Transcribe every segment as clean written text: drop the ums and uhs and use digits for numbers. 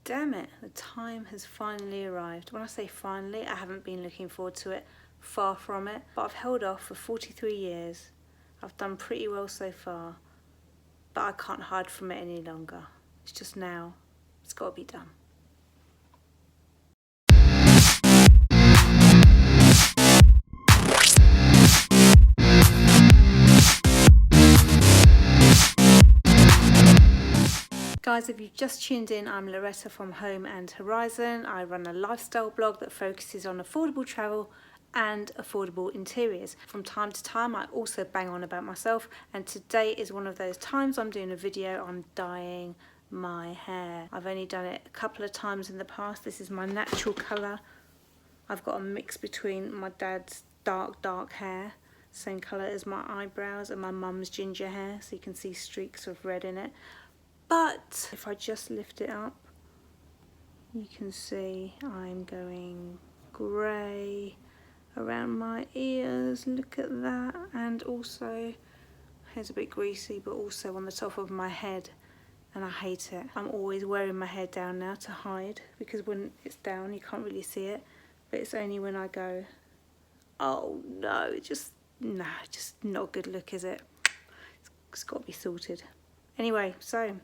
Damn it, the time has finally arrived. When I say finally, I haven't been looking forward to it, far from it, but I've held off for 43 years. I've done pretty well so far, but I can't hide from it any longer. It's just now, it's got to be done. Guys, if you've just tuned in, I'm Loretta from Home and Horizon. I run a lifestyle blog that focuses on affordable travel and affordable interiors. From time to time, I also bang on about myself, and today is one of those times. I'm doing a video on dyeing my hair. I've only done it a couple of times in the past. This is my natural colour. I've got a mix between my dad's dark hair, same colour as my eyebrows, and my mum's ginger hair, so you can see streaks of red in it. But if I just lift it up, you can see I'm going grey around my ears. Look at that. And also, hair's a bit greasy, but also on the top of my head. And I hate it. I'm always wearing my hair down now to hide, because when it's down you can't really see it. But it's only when I go, oh no, just not a good look, is it? It's got to be sorted. Anyway, so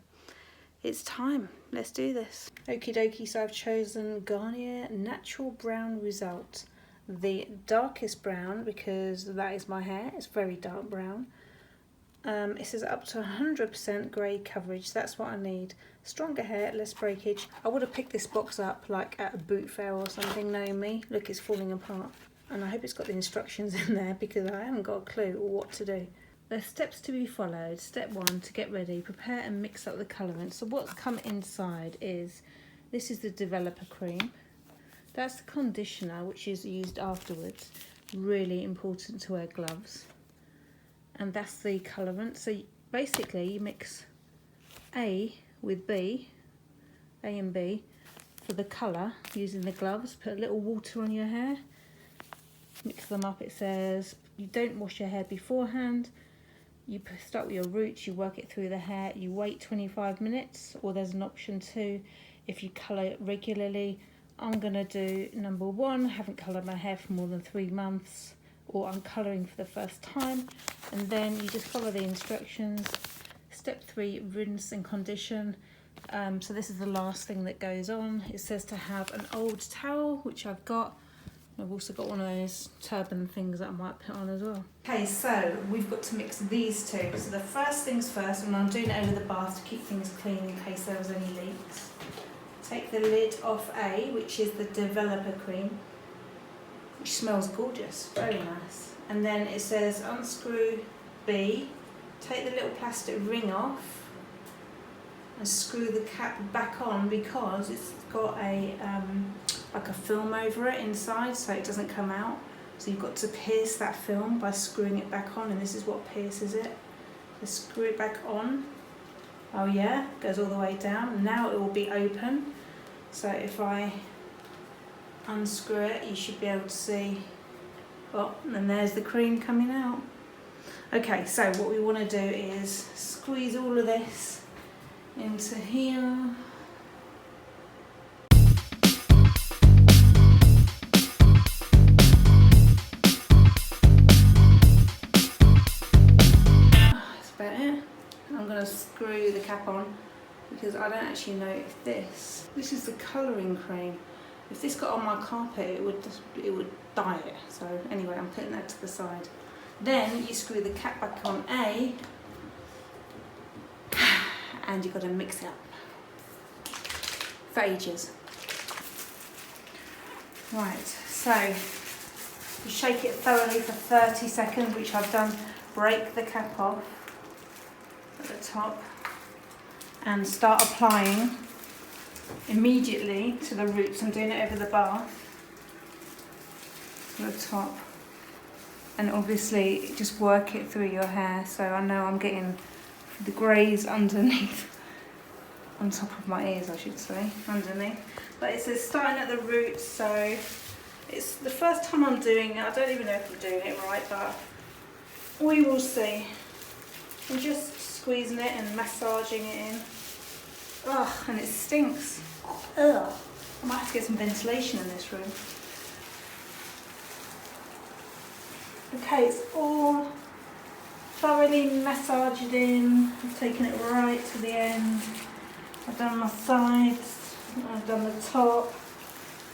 it's time. Let's do this. Okie dokie, so I've chosen Garnier Natural Brown Result. The darkest brown, because that is my hair. It's very dark brown. It says up to 100% grey coverage. That's what I need. Stronger hair, less breakage. I would have picked this box up like at a boot fair or something, knowing me. Look, it's falling apart. And I hope it's got the instructions in there, because I haven't got a clue what to do. The steps to be followed. Step 1, to get ready, prepare and mix up the colourant. So what's come inside is, this is the developer cream. That's the conditioner, which is used afterwards. Really important to wear gloves. And that's the colourant. So basically you mix A with B, A and B, for the colour using the gloves. Put a little water on your hair. Mix them up. It says you don't wash your hair beforehand. You start with your roots, you work it through the hair, you wait 25 minutes, or there's an option too, if you colour it regularly. I'm going to do number 1, haven't coloured my hair for more than 3 months, or I'm colouring for the first time, and then you just follow the instructions. Step 3, rinse and condition. So this is the last thing that goes on. It says to have an old towel, which I've got. I've also got one of those turban things that I might put on as well. Okay, so we've got to mix these two. So the first things first, and I'm doing it over the bath to keep things clean in case there was any leaks. Take the lid off A, which is the developer cream, which smells gorgeous, very nice. And then it says unscrew B, take the little plastic ring off and screw the cap back on, because it's got a like a film over it inside, so it doesn't come out. So you've got to pierce that film by screwing it back on, and this is what pierces it. So screw it back on. Oh yeah, goes all the way down. Now it will be open. So if I unscrew it, you should be able to see, oh, and there's the cream coming out. Okay, so what we want to do is squeeze all of this into here. I'm going to screw the cap on, because I don't actually know if this is the colouring cream. If this got on my carpet, it would dye it. So anyway, I'm putting that to the side. Then you screw the cap back on A, and you've got to mix it up for ages. Right, so you shake it thoroughly for 30 seconds, which I've done. Break the cap off at the top and start applying immediately to the roots. I'm doing it over the bath, to the top, and obviously just work it through your hair. So I know I'm getting the greys underneath, on top of my ears I should say, underneath. But it says starting at the roots, so it's the first time I'm doing it. I don't even know if I'm doing it right, but we will see. I'm just squeezing it and massaging it in. Oh, and it stinks. Ugh. I might have to get some ventilation in this room. Okay, it's all thoroughly massaged in. I've taken it right to the end. I've done my sides, I've done the top.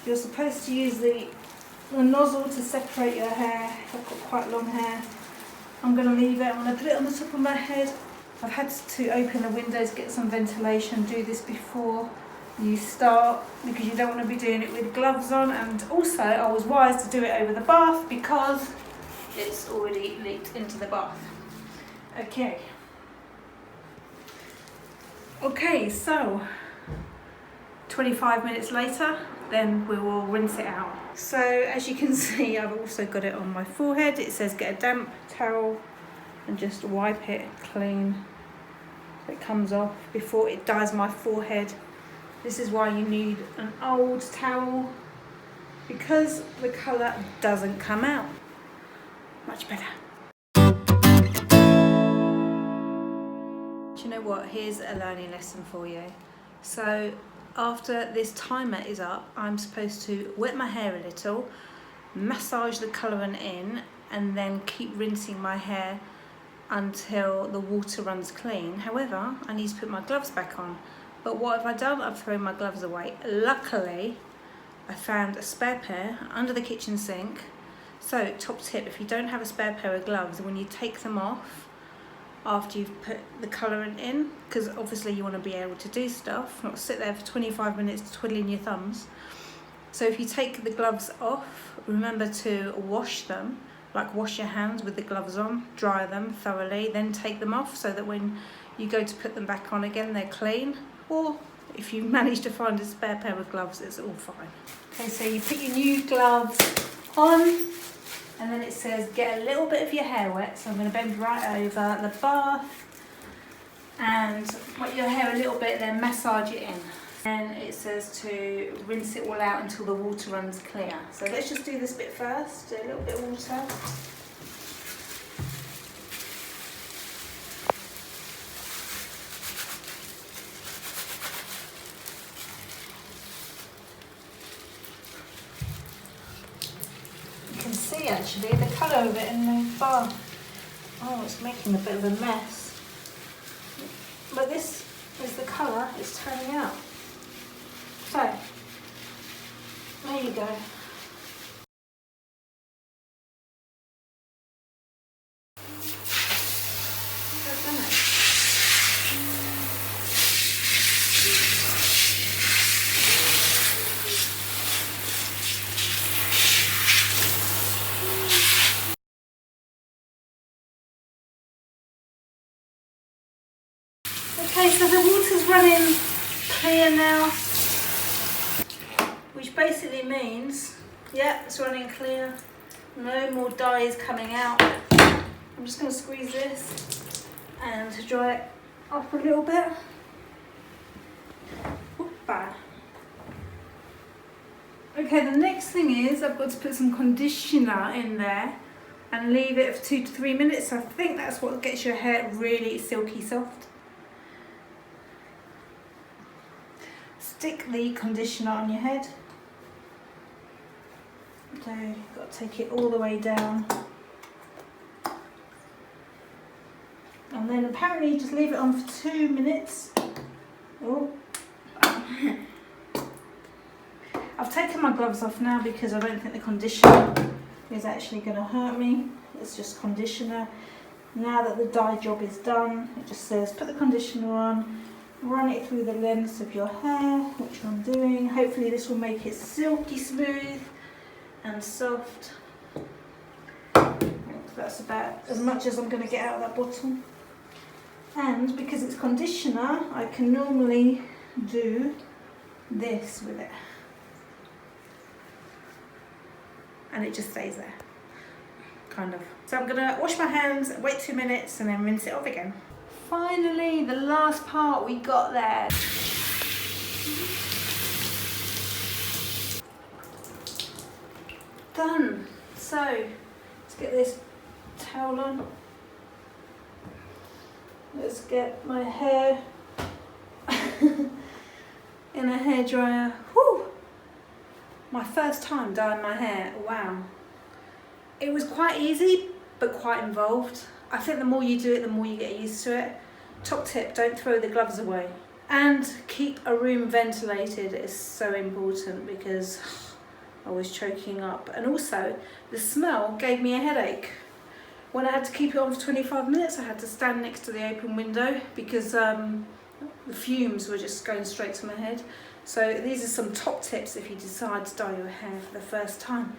You're supposed to use the nozzle to separate your hair. I've got quite long hair. I'm going to leave it, I'm going to put it on the top of my head. I've had to open the windows, get some ventilation, do this before you start because you don't want to be doing it with gloves on, and also I was wise to do it over the bath because it's already leaked into the bath. Okay, so 25 minutes later, then we will rinse it out. So as you can see, I've also got it on my forehead. It says get a damp towel and just wipe it clean so it comes off before it dyes my forehead. This is why you need an old towel, because the colour doesn't come out. Much better. Do you know what? Here's a learning lesson for you. So after this timer is up, I'm supposed to wet my hair a little, massage the colourant in, and then keep rinsing my hair until the water runs clean. However, I need to put my gloves back on. But what have I done? I've thrown my gloves away. Luckily, I found a spare pair under the kitchen sink. So, top tip, if you don't have a spare pair of gloves, when you take them off after you've put the colourant in, because obviously you want to be able to do stuff, not sit there for 25 minutes twiddling your thumbs. So if you take the gloves off, remember to wash them, like wash your hands with the gloves on, dry them thoroughly, then take them off so that when you go to put them back on again, they're clean. Or if you manage to find a spare pair of gloves, it's all fine. Okay, so you put your new gloves on, and then it says get a little bit of your hair wet. So I'm going to bend right over the bath and wet your hair a little bit, then massage it in. And it says to rinse it all out until the water runs clear. So let's just do this bit first, do a little bit of water. See actually the colour of it in the bath. Oh, it's making a bit of a mess. But this is the colour it's turning out. So, there you go. Okay, so the water's running clear now, which basically means, yeah, it's running clear. No more dye is coming out. I'm just going to squeeze this and dry it off a little bit. Oopah. Okay, the next thing is I've got to put some conditioner in there and leave it for 2 to 3 minutes. I think that's what gets your hair really silky soft. Stick the conditioner on your head. So you've got to take it all the way down. And then apparently just leave it on for 2 minutes. Oh. I've taken my gloves off now because I don't think the conditioner is actually going to hurt me. It's just conditioner. Now that the dye job is done, it just says put the conditioner on, run it through the lengths of your hair, which I'm doing. Hopefully this will make it silky smooth and soft. That's about as much as I'm going to get out of that bottle. And because it's conditioner, I can normally do this with it. And it just stays there, kind of. So I'm going to wash my hands, wait 2 minutes, and then rinse it off again. Finally, the last part we got there. Done. So, let's get this towel on. Let's get my hair in a hairdryer. Whew! My first time dyeing my hair, wow. It was quite easy, but quite involved. I think the more you do it, the more you get used to it. Top tip, don't throw the gloves away. And keep a room ventilated is so important because I was choking up. And also, the smell gave me a headache. When I had to keep it on for 25 minutes, I had to stand next to the open window because the fumes were just going straight to my head. So these are some top tips if you decide to dye your hair for the first time.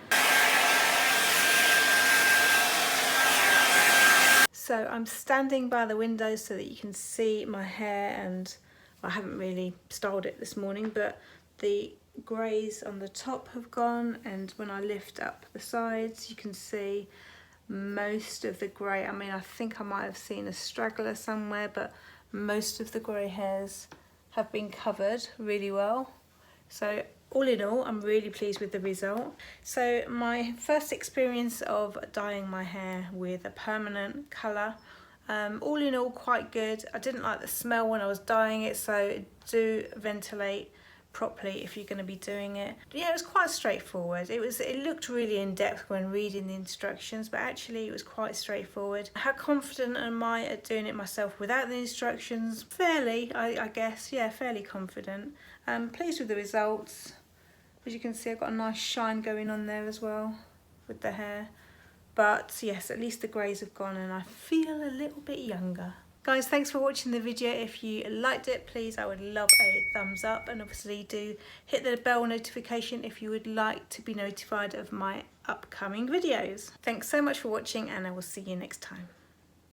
So I'm standing by the window so that you can see my hair, and I haven't really styled it this morning, but the greys on the top have gone, and when I lift up the sides you can see most of the grey. I mean, I think I might have seen a straggler somewhere, but most of the grey hairs have been covered really well. So all in all, I'm really pleased with the result. So my first experience of dyeing my hair with a permanent colour, all in all quite good. I didn't like the smell when I was dyeing it, so do ventilate properly if you're going to be doing it. Yeah, it was quite straightforward. It looked really in depth when reading the instructions, but actually it was quite straightforward. How confident am I at doing it myself without the instructions? Fairly, I guess. Yeah, fairly confident. Pleased with the results. As you can see, I've got a nice shine going on there as well with the hair. But yes, at least the greys have gone and I feel a little bit younger. Guys, thanks for watching the video. If you liked it, please, I would love a thumbs up, and obviously do hit the bell notification if you would like to be notified of my upcoming videos. Thanks so much for watching, and I will see you next time.